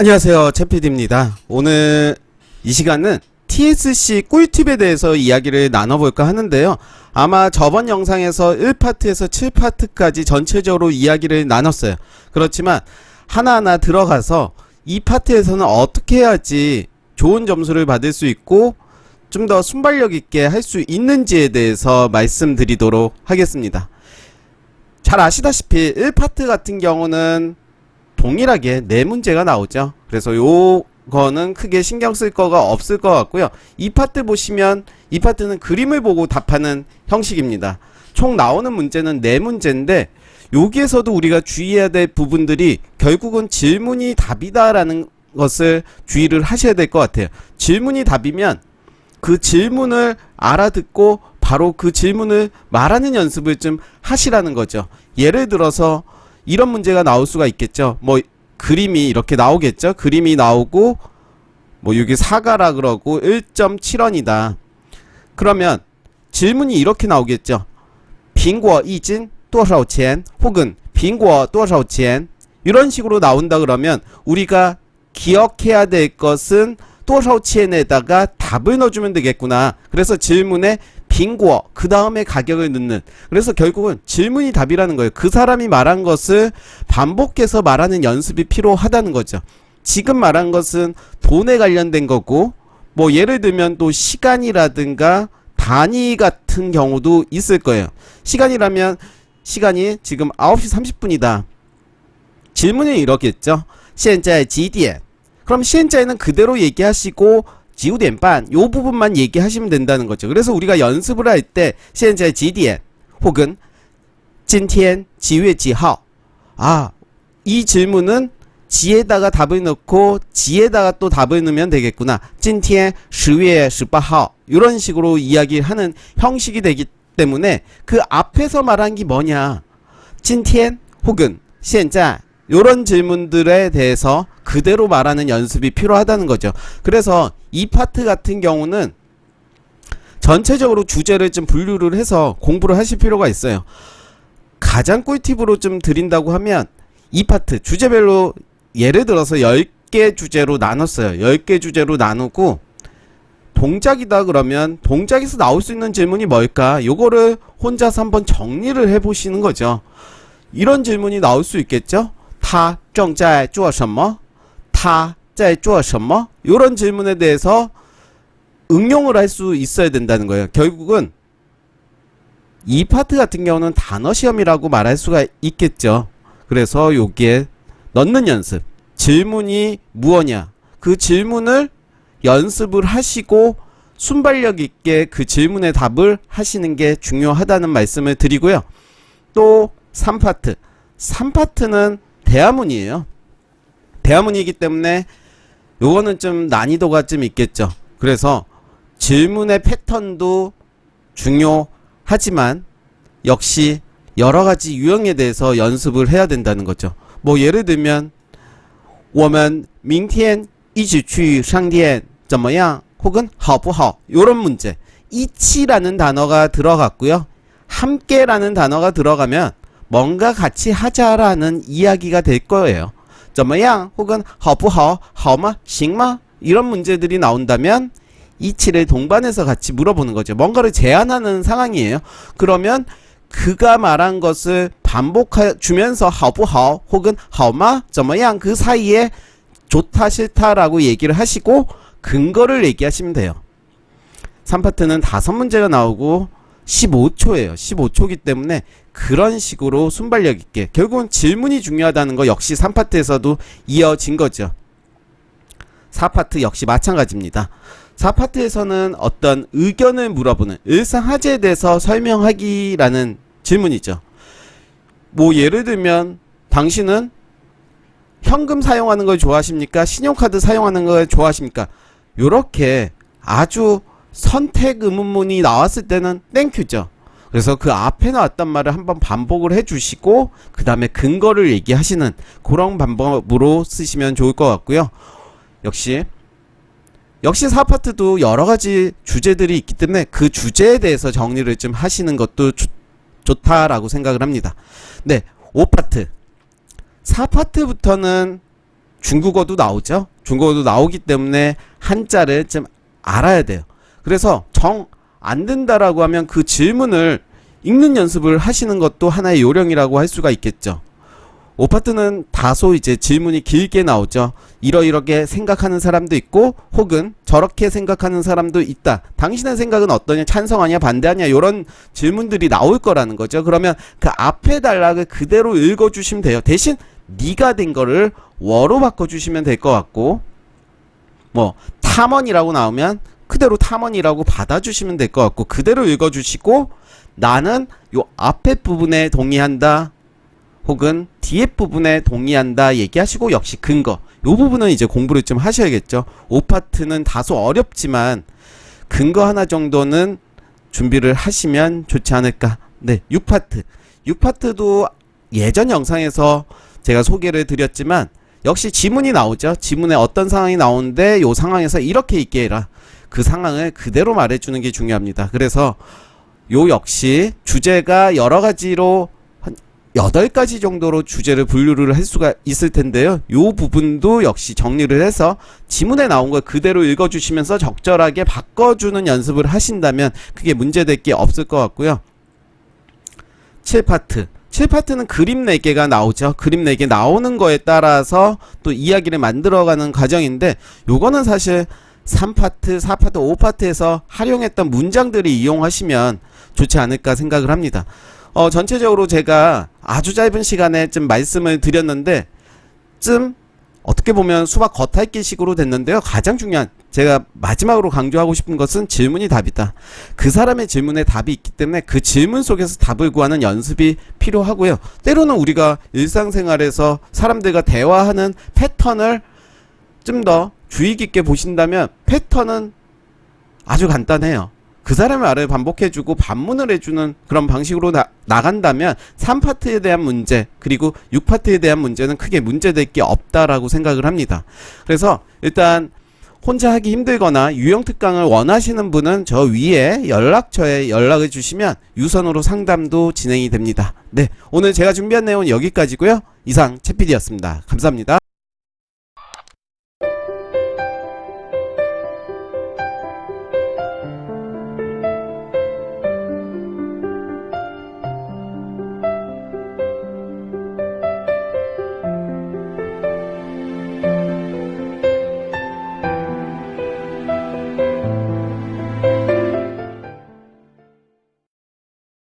안녕하세요, 채피디입니다. 오늘 이 시간은 TSC 꿀팁에 대해서 이야기를 나눠볼까 하는데요. 아마 저번 영상에서 1파트에서 7파트까지 전체적으로 이야기를 나눴어요. 그렇지만 하나하나 들어가서 이 파트에서는 어떻게 해야지 좋은 점수를 받을 수 있고 좀 더 순발력 있게 할 수 있는지에 대해서 말씀드리도록 하겠습니다. 잘 아시다시피 1파트 같은 경우는 동일하게 4문제가 나오죠. 그래서 요거는 크게 신경 쓸 거가 없을 것 같고요. 이 파트 보시면 이 파트는 그림을 보고 답하는 형식입니다. 총 나오는 문제는 4문제인데 여기에서도 우리가 주의해야 될 부분들이 결국은 질문이 답이다라는 것을 주의를 하셔야 될 것 같아요. 질문이 답이면 그 질문을 알아듣고 바로 그 질문을 말하는 연습을 좀 하시라는 거죠. 예를 들어서 이런 문제가 나올 수가 있겠죠. 뭐 그림이 이렇게 나오겠죠. 그림이 나오고 뭐 여기 사과라 그러고 1.7원이다. 그러면 질문이 이렇게 나오겠죠. 苹果一斤多少钱? 혹은 苹果多少钱? 이런 식으로 나온다 그러면 우리가 기억해야 될 것은 多少钱에다가 답을 넣어주면 되겠구나. 그래서 질문에 빙고 그 다음에 가격을 넣는, 그래서 결국은 질문이 답이라는 거예요. 그 사람이 말한 것을 반복해서 말하는 연습이 필요하다는 거죠. 지금 말한 것은 돈에 관련된 거고, 뭐 예를 들면 또 시간이라든가 단위 같은 경우도 있을 거예요. 시간이라면 시간이 지금 9시 30분이다. 질문이 이렇겠죠. 现在几点? 그럼 现在는 그대로 얘기하시고 9点半 요 부분만 얘기하시면 된다는 거죠. 그래서 우리가 연습을 할 때 现在几点 혹은 今天几月几号, 이 질문은 지에다가 답을 넣고 지에다가 또 답을 넣으면 되겠구나. 今天10月18号 이런 식으로 이야기하는 형식이 되기 때문에 그 앞에서 말한 게 뭐냐, 今天 혹은 现在 요런 질문들에 대해서 그대로 말하는 연습이 필요하다는 거죠. 그래서 이 파트 같은 경우는 전체적으로 주제를 좀 분류를 해서 공부를 하실 필요가 있어요. 가장 꿀팁으로 좀 드린다고 하면 이 파트 주제별로 예를 들어서 10개 주제로 나눴어요. 10개 주제로 나누고 동작이다 그러면 동작에서 나올 수 있는 질문이 뭘까? 요거를 혼자서 한번 정리를 해보시는 거죠. 이런 질문이 나올 수 있겠죠? 他正在做什么? 他在做什么? 이런 질문에 대해서 응용을 할 수 있어야 된다는 거예요. 결국은 이 파트 같은 경우는 단어 시험이라고 말할 수가 있겠죠. 그래서 여기에 넣는 연습, 질문이 무엇냐, 그 질문을 연습을 하시고 순발력 있게 그 질문에 답을 하시는 게 중요하다는 말씀을 드리고요. 또 3파트, 3파트는 대화문이에요. 대화문이기 때문에 요거는 좀 난이도가 좀 있겠죠. 그래서 질문의 패턴도 중요하지만 역시 여러가지 유형에 대해서 연습을 해야 된다는 거죠. 뭐 예를 들면 我们明天一起去商店怎么样? 혹은 好不好? 요런 문제. 이치라는 단어가 들어갔고요. 함께라는 단어가 들어가면 뭔가 같이 하자라는 이야기가 될 거예요. 怎么样 혹은 好不好, 好吗, 行吗? 이런 문제들이 나온다면 이치를 동반해서 같이 물어보는 거죠. 뭔가를 제안하는 상황이에요. 그러면 그가 말한 것을 반복해 주면서 好不好 혹은 好吗, 怎么样 그 사이에 좋다 싫다라고 얘기를 하시고 근거를 얘기하시면 돼요. 3파트는 5문제가 나오고 15초예요. 15초이기 때문에 그런 식으로 순발력 있게, 결국은 질문이 중요하다는 거 역시 3파트에서도 이어진 거죠. 4파트 역시 마찬가지입니다. 4파트에서는 어떤 의견을 물어보는, 일상화제에 대해서 설명하기라는 질문이죠. 뭐 예를 들면 당신은 현금 사용하는 걸 좋아하십니까? 신용카드 사용하는 걸 좋아하십니까? 요렇게 아주 선택 의문문이 나왔을 때는 땡큐죠. 그래서 그 앞에 나왔단 말을 한번 반복을 해주시고 그 다음에 근거를 얘기하시는 그런 방법으로 쓰시면 좋을 것 같고요. 역시 4파트도 여러가지 주제들이 있기 때문에 그 주제에 대해서 정리를 좀 하시는 것도 좋다라고 생각을 합니다. 네, 5파트 4파트부터는 중국어도 나오죠. 중국어도 나오기 때문에 한자를 좀 알아야 돼요. 그래서 정 안 된다라고 하면 그 질문을 읽는 연습을 하시는 것도 하나의 요령이라고 할 수가 있겠죠. 5파트는 다소 이제 질문이 길게 나오죠. 이러이렇게 생각하는 사람도 있고 혹은 저렇게 생각하는 사람도 있다. 당신의 생각은 어떠냐? 찬성하냐? 반대하냐? 이런 질문들이 나올 거라는 거죠. 그러면 그 앞에 단락을 그대로 읽어주시면 돼요. 대신 네가 된 거를 워로 바꿔주시면 될 것 같고, 뭐 탐험이라고 나오면 그대로 탐험이라고 받아주시면 될 것 같고, 그대로 읽어주시고 나는 요 앞에 부분에 동의한다 혹은 뒤에 부분에 동의한다 얘기하시고, 역시 근거 요 부분은 이제 공부를 좀 하셔야겠죠. 5파트는 다소 어렵지만 근거 하나 정도는 준비를 하시면 좋지 않을까. 네, 6파트도 예전 영상에서 제가 소개를 드렸지만 역시 지문이 나오죠. 지문에 어떤 상황이 나오는데 요 상황에서 이렇게 있게 해라. 그 상황을 그대로 말해주는 게 중요합니다. 그래서 요 역시 주제가 여러 가지로 한 8가지 정도로 주제를 분류를 할 수가 있을 텐데요. 요 부분도 역시 정리를 해서 지문에 나온 걸 그대로 읽어주시면서 적절하게 바꿔주는 연습을 하신다면 크게 문제될 게 없을 것 같고요. 7파트는 그림 4개가 나오죠. 그림 4개 나오는 거에 따라서 또 이야기를 만들어가는 과정인데, 요거는 사실 3파트, 4파트, 5파트에서 활용했던 문장들이 이용하시면 좋지 않을까 생각을 합니다. 전체적으로 제가 아주 짧은 시간에 좀 말씀을 드렸는데 좀 어떻게 보면 수박 겉핥기 식으로 됐는데요. 가장 중요한, 제가 마지막으로 강조하고 싶은 것은 질문이 답이다. 그 사람의 질문에 답이 있기 때문에 그 질문 속에서 답을 구하는 연습이 필요하고요. 때로는 우리가 일상생활에서 사람들과 대화하는 패턴을 좀 더 주의 깊게 보신다면 패턴은 아주 간단해요. 그 사람의 말을 반복해주고 반문을 해주는 그런 방식으로 나간다면 3파트에 대한 문제 그리고 6파트에 대한 문제는 크게 문제될 게 없다라고 생각을 합니다. 그래서 일단 혼자 하기 힘들거나 유형 특강을 원하시는 분은 저 위에 연락처에 연락을 주시면 유선으로 상담도 진행이 됩니다. 네, 오늘 제가 준비한 내용은 여기까지고요. 이상 채PD였습니다. 감사합니다.